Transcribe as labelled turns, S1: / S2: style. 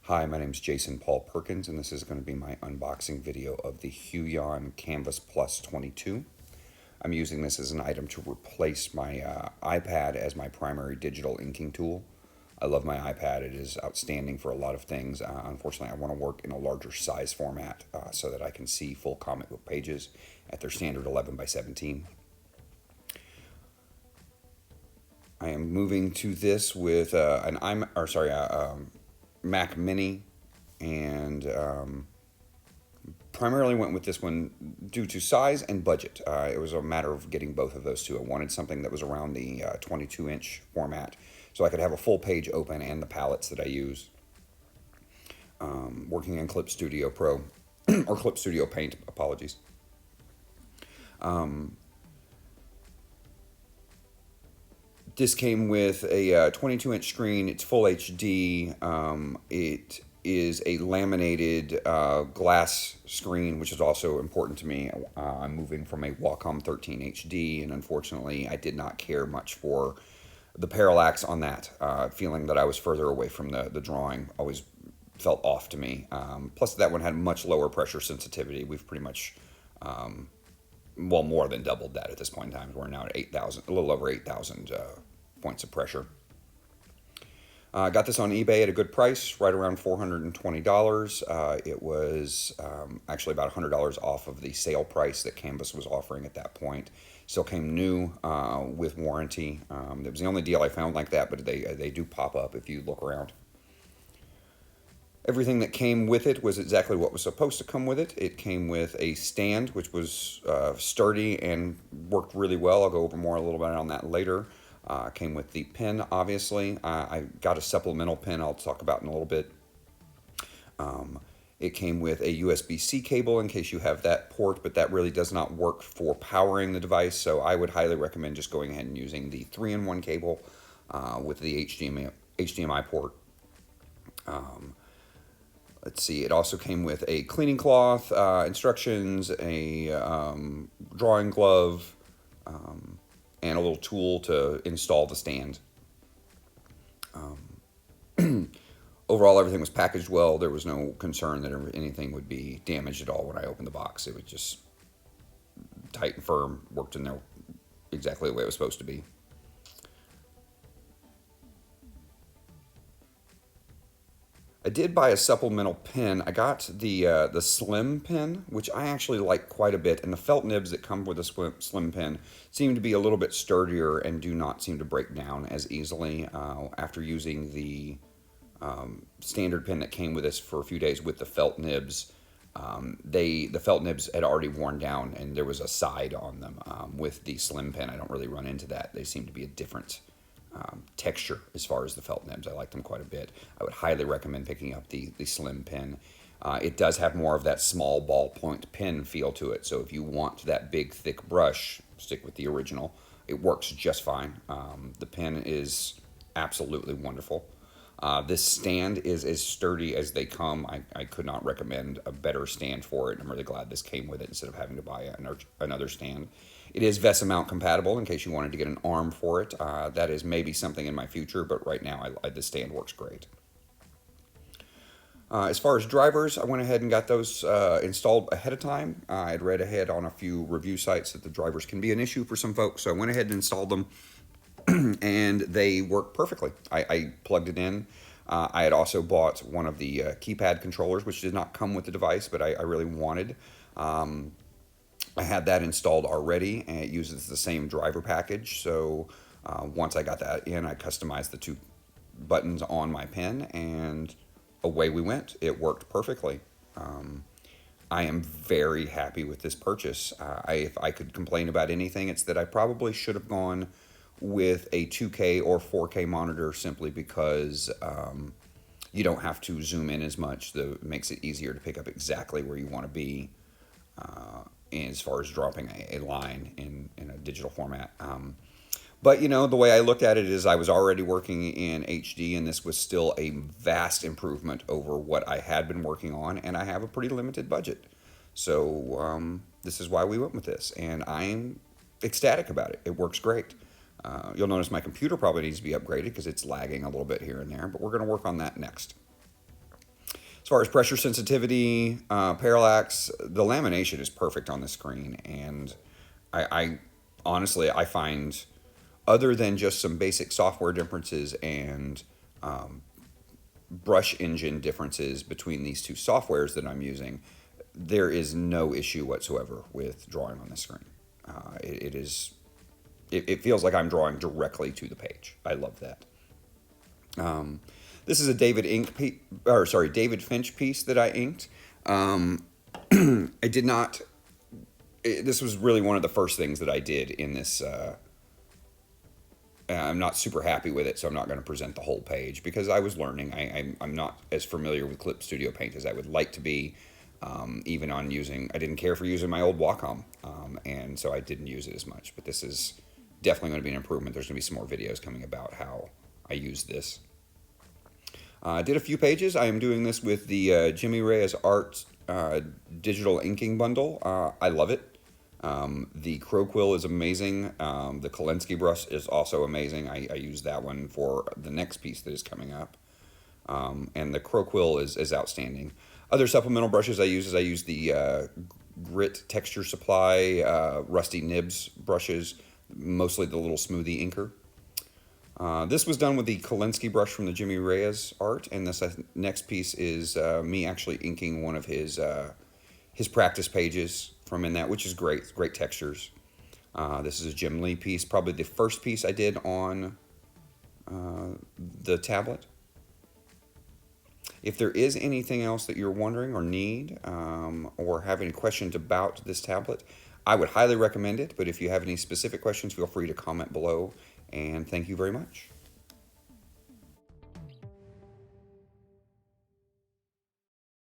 S1: Hi, my name is Jason Paul Perkins, and this is going to be my unboxing video of the Huion Kamvas Plus 22. I'm using this as an item to replace my iPad as my primary digital inking tool. I love my iPad. It is outstanding for a lot of things. Unfortunately, I want to work in a larger size format so that I can see full comic book pages at their standard 11 by 17. I am moving to this with Mac Mini, and primarily went with this one due to size and budget. It was a matter of getting both of those two. I wanted something that was around the 22-inch format, so I could have a full page open and the palettes that I use. Working in Clip Studio Pro, or Clip Studio Paint, apologies. This came with a 22-inch screen. It's full HD. It is a laminated glass screen, which is also important to me. I'm moving from a Wacom 13 HD, and unfortunately, I did not care much for the parallax on that. Feeling that I was further away from the drawing always felt off to me. Plus, that one had much lower pressure sensitivity. We've pretty much more than doubled that at this point in time. We're now at 8,000, a little over 8,000 points of pressure. Got this on eBay at a good price, right around $420. It was actually about $100 off of the sale price that Kamvas was offering at that point. Still came new with warranty. That was the only deal I found like that, but they do pop up if you look around. Everything that came with it was exactly what was supposed to come with it. It came with a stand, which was sturdy and worked really well. I'll go over more a little bit on that later. Came with the pen, obviously. I got a supplemental pen I'll talk about in a little bit. It came with a USB-C cable in case you have that port, but that really does not work for powering the device, so I would highly recommend just going ahead and using the 3-in-1 cable with the HDMI port. Let's see, it also came with a cleaning cloth, instructions, a drawing glove, and a little tool to install the stand. Overall, everything was packaged well. There was no concern that anything would be damaged at all when I opened the box. It was just tight and firm, worked in there exactly the way it was supposed to be. I did buy a supplemental pen. I got the slim pen, which I actually like quite a bit, and the felt nibs that come with the slim pen seem to be a little bit sturdier and do not seem to break down as easily. After using the standard pen that came with us for a few days with the felt nibs, the felt nibs had already worn down, and there was a side on them. With the slim pen, I don't really run into that. They seem to be a different texture as far as the felt nibs. I like them quite a bit. I would highly recommend picking up the slim pen. It does have more of that small ballpoint pen feel to it, so if you want that big thick brush, stick with the original. It works just fine. The pen is absolutely wonderful. This stand is as sturdy as they come. I could not recommend a better stand for it. I'm really glad this came with it instead of having to buy another stand. It is VESA mount compatible in case you wanted to get an arm for it. That is maybe something in my future, but right now the stand works great. As far as drivers, I went ahead and got those installed ahead of time. I had read ahead on a few review sites that the drivers can be an issue for some folks, so I went ahead and installed them, and they work perfectly. I plugged it in. I had also bought one of the keypad controllers, which did not come with the device, but I really wanted. I had that installed already, and it uses the same driver package. So once I got that in, I customized the two buttons on my pen, and away we went. It worked perfectly. I am very happy with this purchase. If I could complain about anything, it's that I probably should have gone with a 2K or 4K monitor simply because you don't have to zoom in as much. It makes it easier to pick up exactly where you want to be as far as dropping a line in a digital format. But, the way I looked at it is I was already working in HD, and this was still a vast improvement over what I had been working on, and I have a pretty limited budget. So this is why we went with this, and I'm ecstatic about it. It works great. You'll notice my computer probably needs to be upgraded because it's lagging a little bit here and there, but we're going to work on that next. As far as pressure sensitivity, parallax, the lamination is perfect on the screen, and I honestly I find, other than just some basic software differences and brush engine differences between these two softwares that I'm using, there is no issue whatsoever with drawing on the screen. It is. It feels like I'm drawing directly to the page. I love that. This is a David Finch piece that I inked. I did not. This was really one of the first things that I did in this. I'm not super happy with it, so I'm not going to present the whole page because I was learning. I'm not as familiar with Clip Studio Paint as I would like to be. Even on using, I didn't care for using my old Wacom, and so I didn't use it as much. But this is definitely going to be an improvement. There's going to be some more videos coming about how I use this. I did a few pages. I am doing this with the Jimmy Reyes Art digital inking bundle. I love it. The Crow Quill is amazing. The Kolinsky brush is also amazing. I use that one for the next piece that is coming up. And the Crow Quill is outstanding. Other supplemental brushes I use the Grit Texture Supply Rusty Nibs brushes, mostly the little smoothie inker. This was done with the Kolinsky brush from the Jimmy Reyes Art, and this next piece is me actually inking one of his practice pages from in that, which is great textures. This is a Jim Lee piece, probably the first piece I did on the tablet. If there is anything else that you're wondering or need, or have any questions about this tablet, I would highly recommend it. But if you have any specific questions, feel free to comment below. And thank you very much.